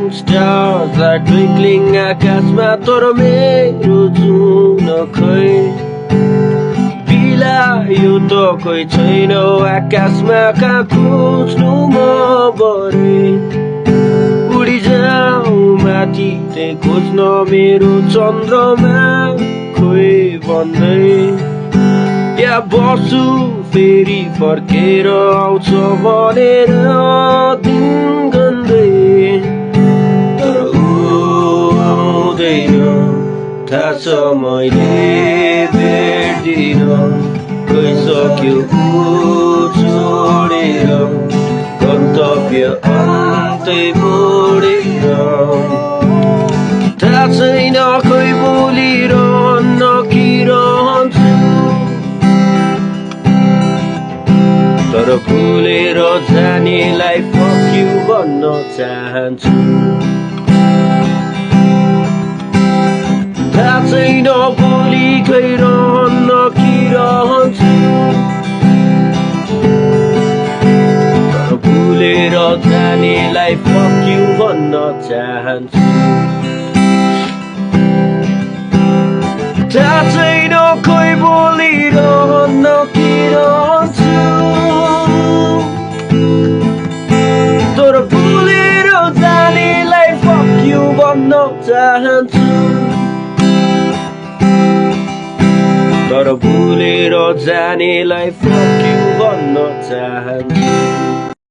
Stars are twinkling आकाशमा तर मेरो जुन खै बिलायो त कोही छैन आकाशमा कहाँ खोज्नु म बरे उडी जाऊ माथि त्यही खोज्न मेरो चन्द्रमा खोइ भन्दै या बसु फेरि फर्केर आउँछ भनेर दिन गन्दै तर ऊ आउँदैन थाहा छ मैले भेट्दिन गइसक्यो ऊ छोडेर गन्तव्य अन्तै मोडेर थाहा छैन खोइ भोलि रहन्न कि रहन्छु तर भुलेर जानेलाई fuck you भन्न चाहन्छु थाहा छैन भोलि खै रहन्न कि रहन्छु तर भुलेर जानेलाई fuck you भन्न चाहन्छु थाहा छैन खोइ भोलि रहन्न कि रहन्छु तर भुलेर जानेलाई fuck you भन्न चाहन्छु तर भुलेर जानेलाई fuck you भन्न चाहन्छु